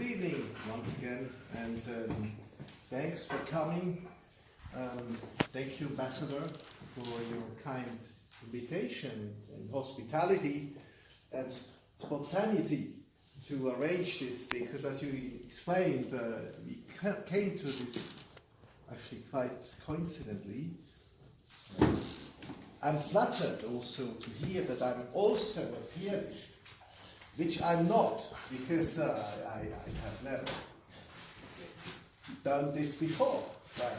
evening once again, and thanks for coming. Thank you, Ambassador, for your kind invitation and hospitality and spontaneity to arrange this, because as you explained, we came to this actually quite coincidentally. I'm flattered also to hear that I'm also a pianist, which I'm not, because I have never done this before. Right?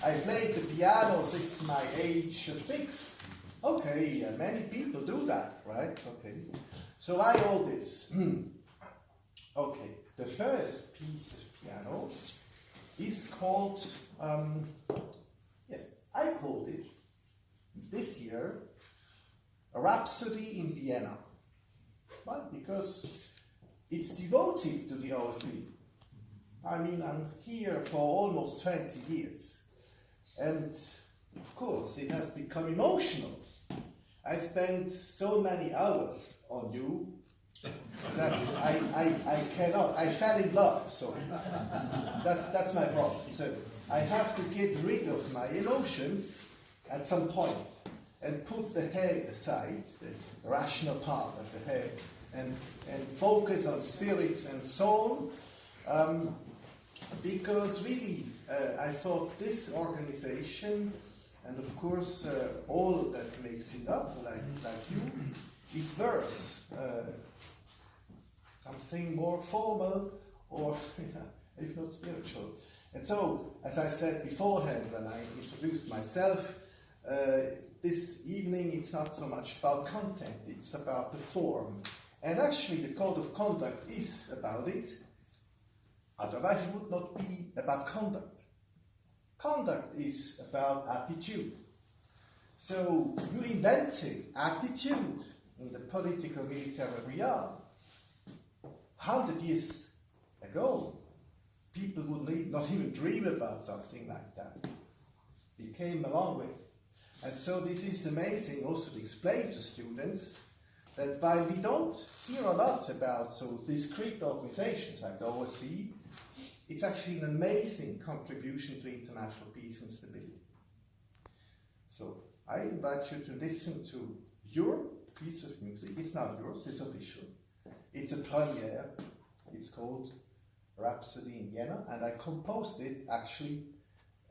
I played the piano since my age of 6. Okay, many people do that, right? Okay, so why all this? Okay, the first piece of piano is called, yes, I called it this year a Rhapsody in Vienna. Why? Because it's devoted to the OSCE. I mean, I'm here for almost 20 years. And of course, it has become emotional. I spent so many hours on you that I cannot. I fell in love, so that's my problem. So I have to get rid of my emotions at some point and put the head aside, the rational part of the head, and focus on spirit and soul, because really I thought this organization, and of course all that makes it up, like you, is worth something more formal or if not spiritual. And so, as I said beforehand when I introduced myself, this evening it's not so much about content, it's about the form. And actually the code of conduct is about it, otherwise it would not be about conduct. Conduct is about attitude. So you invented attitude in the politico-military realm 100 years ago. People would not even dream about something like that. It came a long way. And so this is amazing also to explain to students that while we don't hear a lot about discrete organizations like the OSCE, it's actually an amazing contribution to international peace and stability. So I invite you to listen to your piece of music. It's not yours, it's official. It's a premiere. It's called Rhapsody in Vienna, and I composed it actually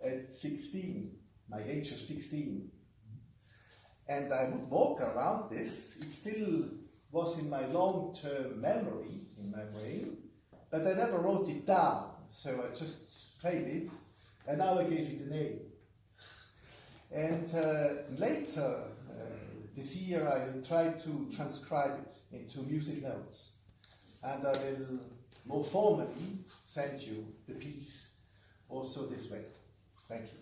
at 16, my age of 16. And I would walk around this. It still was in my long-term memory, in my brain, but I never wrote it down. So I just played it, and now I gave it a name. And later this year I will try to transcribe it into music notes, and I will more formally send you the piece also this way. Thank you.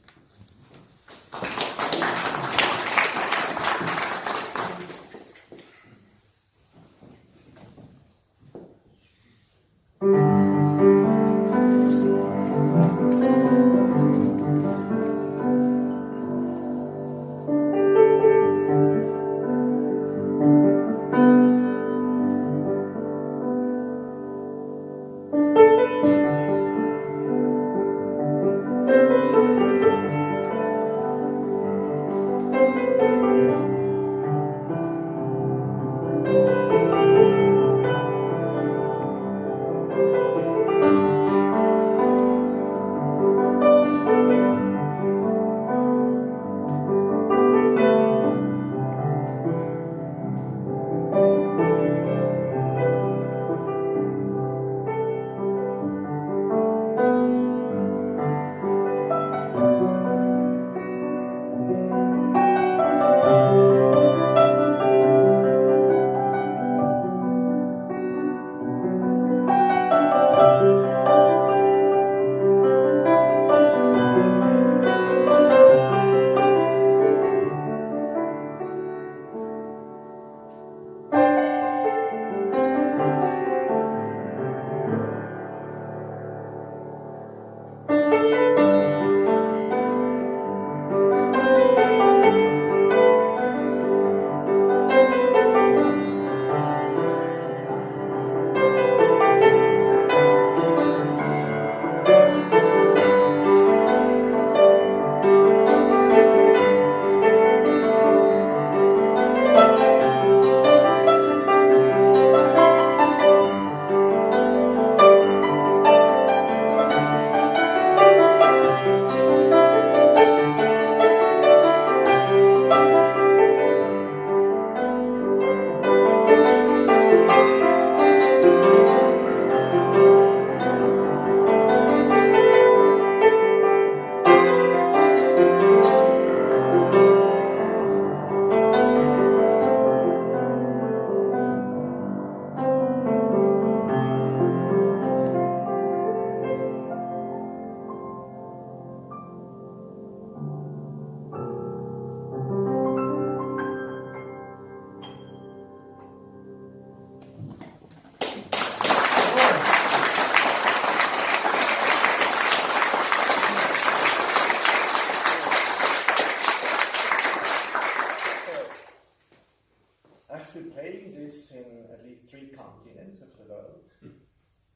replaying this in at least 3 continents of the world,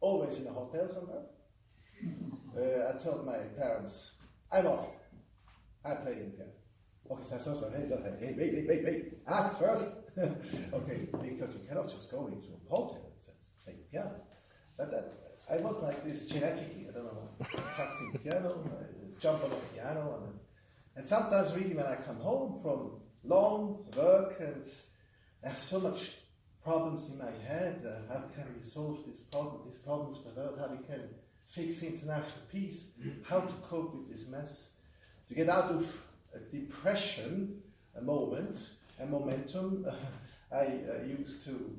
always in a hotel somewhere. I told my parents, I'm off. I'm playing piano. Okay, so, hey, wait, ask first. Okay, because you cannot just go into a hotel and say, hey, piano. But I was like this genetically, I don't know, attracting the piano, I jump on a piano, and sometimes really when I come home from long work and I have so much problems in my head, how can we solve these problems of the world, how we can fix international peace, how to cope with this mess, to get out of a depression, a momentum, I used to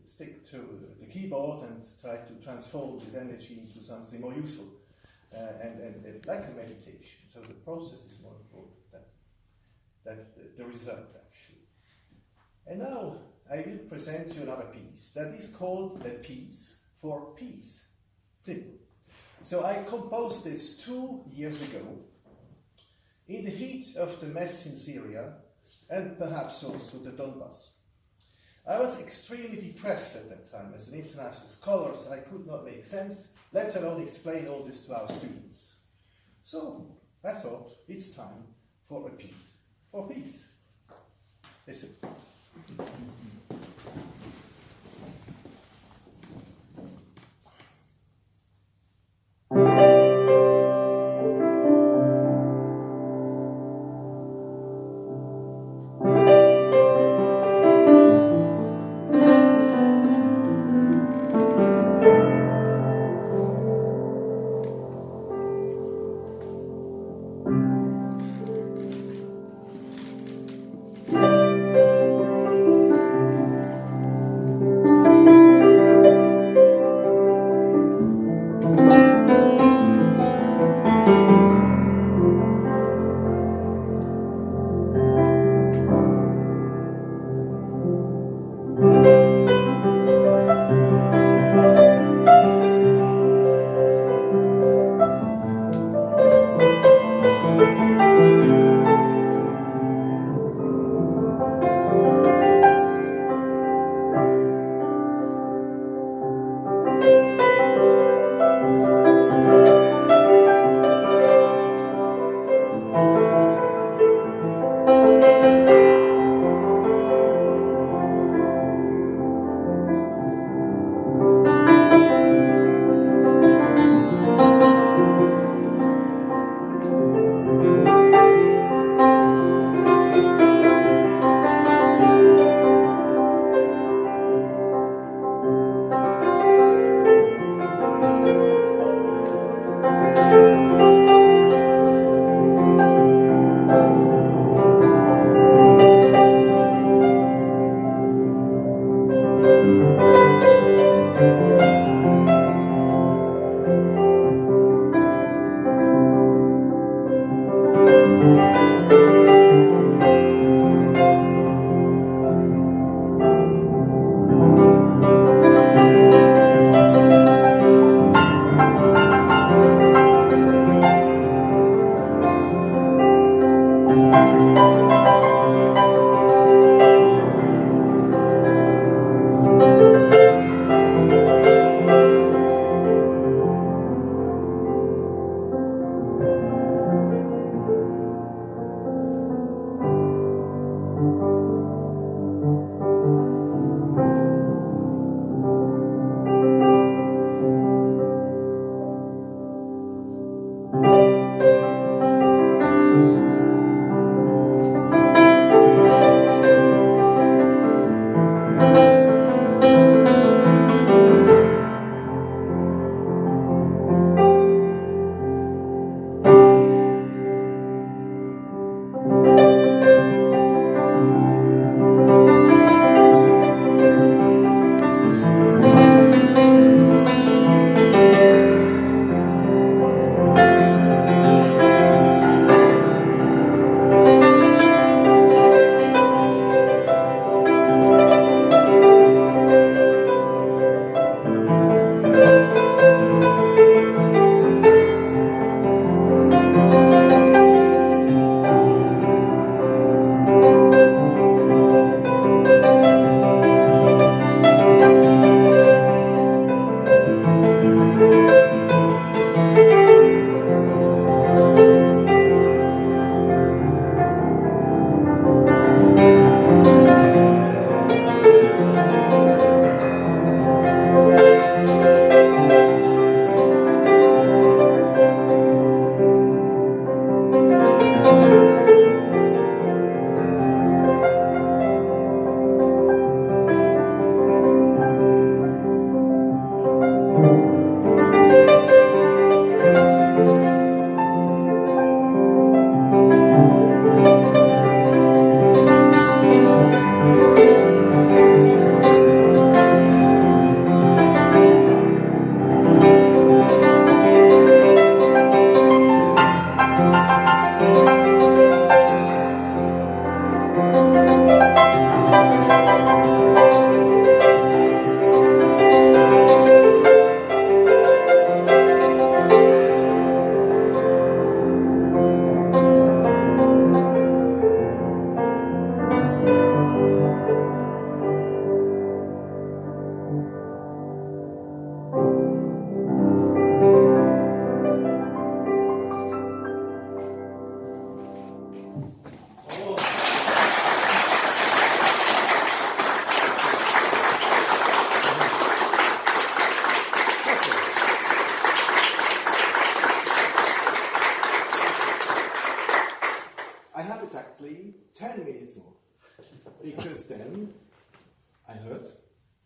stick to the keyboard and try to transform this energy into something more useful, and like a meditation. So the process is more important than the result, actually. And now I will present you another piece that is called A Piece for Peace. Simple. So I composed this 2 years ago in the heat of the mess in Syria and perhaps also the Donbass. I was extremely depressed at that time. As an international scholar, I could not make sense, let alone explain all this to our students. So I thought it's time for a piece for peace. Listen.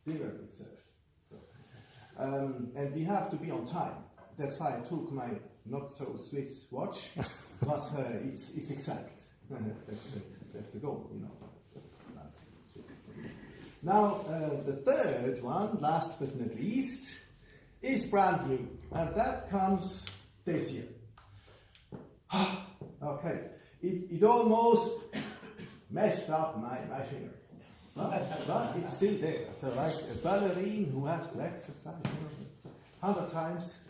dinner is served. So, and we have to be on time. That's why I took my not so Swiss watch, but it's exact. That's the goal, you know. Now, the third one, last but not least, is brand new, and that comes this year. Okay, it almost messed up my finger, but it's still there. So like a ballerine who has to exercise 100 times,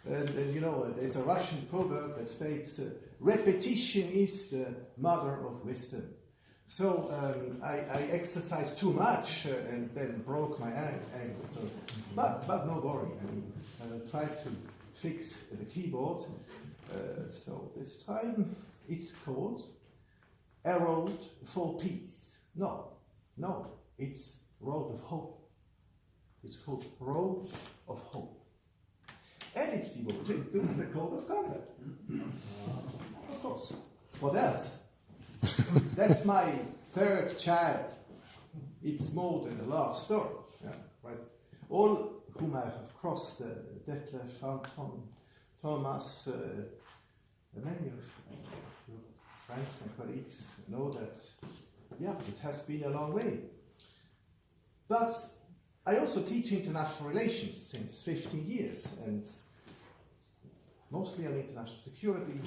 and you know, there's a Russian proverb that states, repetition is the mother of wisdom. So I exercised too much and then broke my ankle. So, but no worry, I mean, I tried to fix the keyboard. So this time it's called A Road for Peace. No, it's Road of Hope. It's called Road of Hope. And it's devoted to the code of conduct. Of course. What else? That's my third child. It's more than a love story. Yeah, right? All whom I have crossed, Detlef, Anton, Thomas, many of your friends and colleagues know that, yeah, it has been a long way. But I also teach international relations since 15 years, and mostly on international security,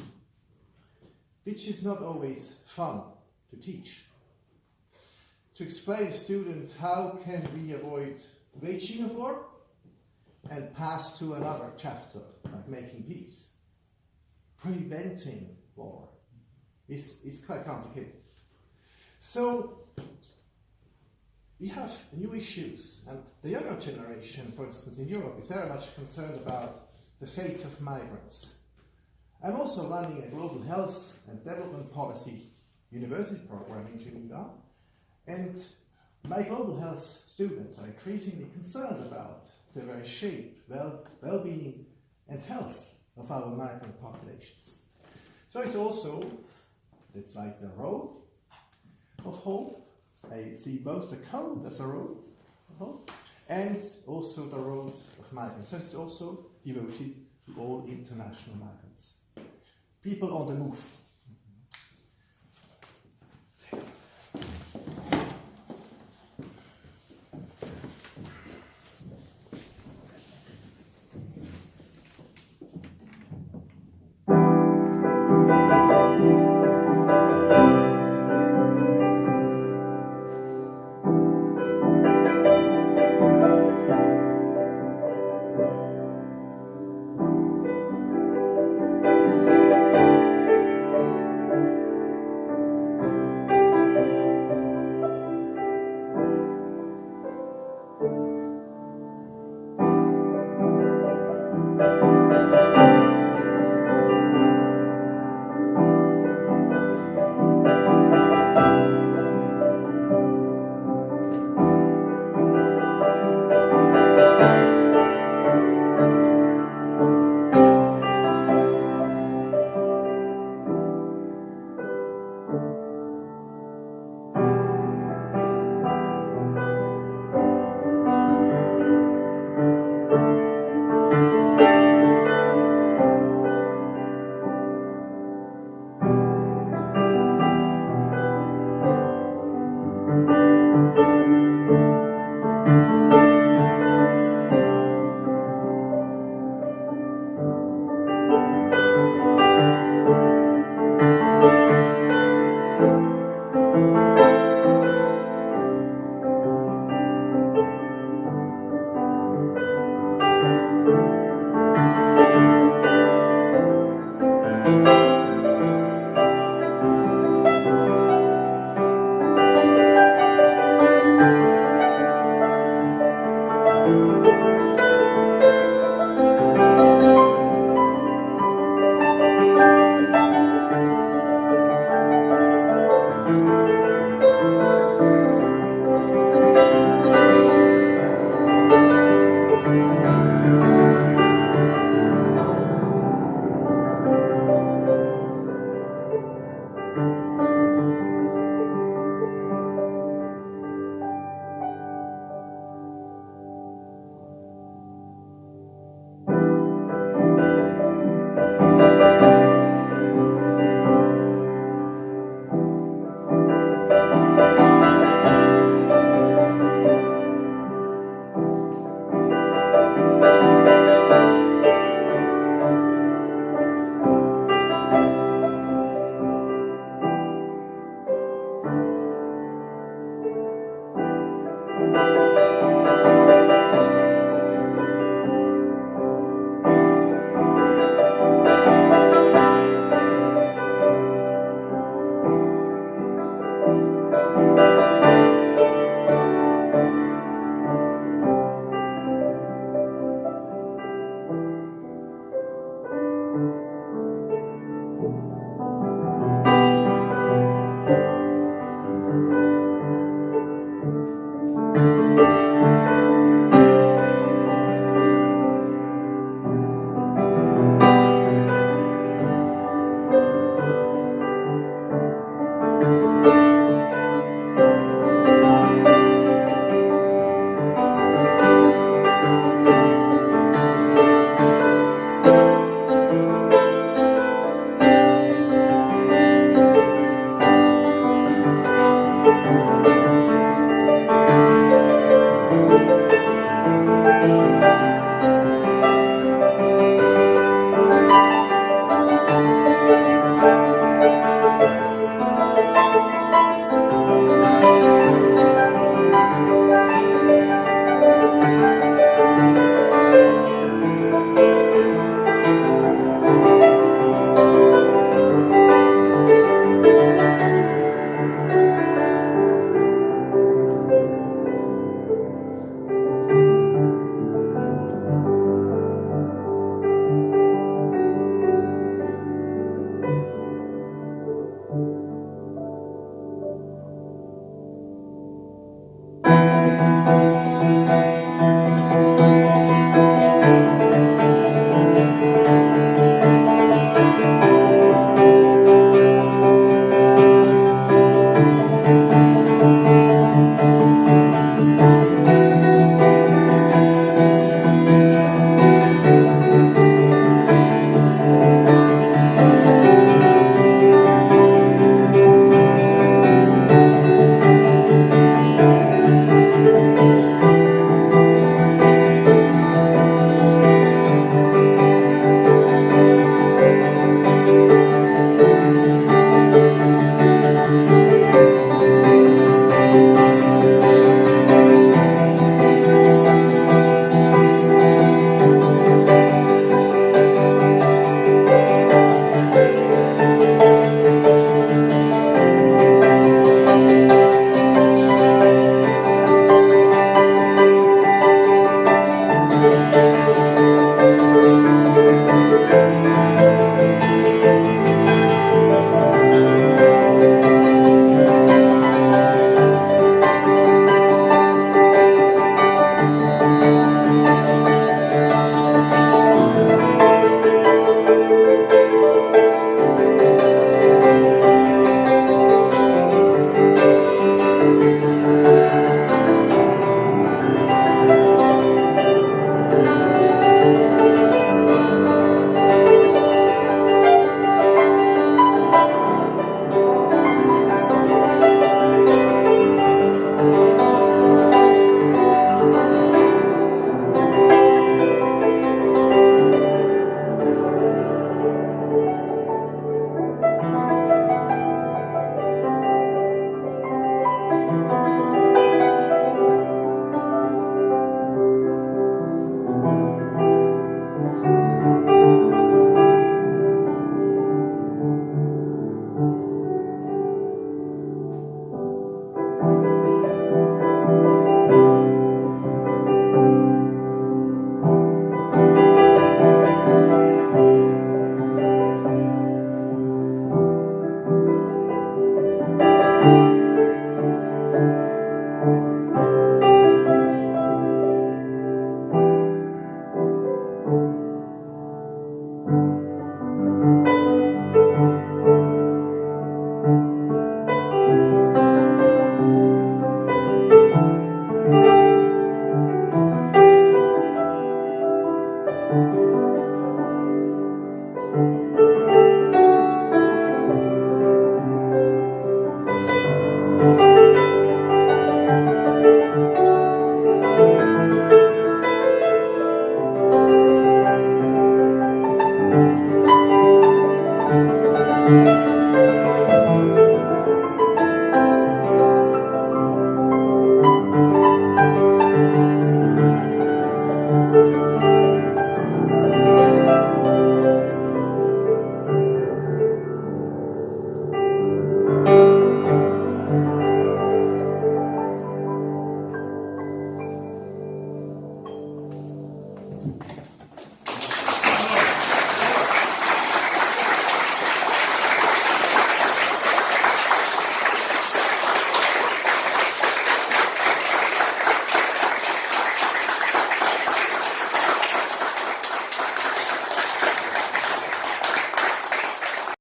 which is not always fun to teach. To explain to students how can we avoid waging a war and pass to another chapter, like making peace. Preventing war is quite complicated. So we have new issues, and the younger generation, for instance, in Europe, is very much concerned about the fate of migrants. I'm also running a global health and development policy university program in Geneva, and my global health students are increasingly concerned about the very shape, well-being and health of our migrant populations. So it's also, it's like the road of hope. I see both the code as a road of hope and also the road of migrants. So it's also devoted to all international migrants. People on the move. you.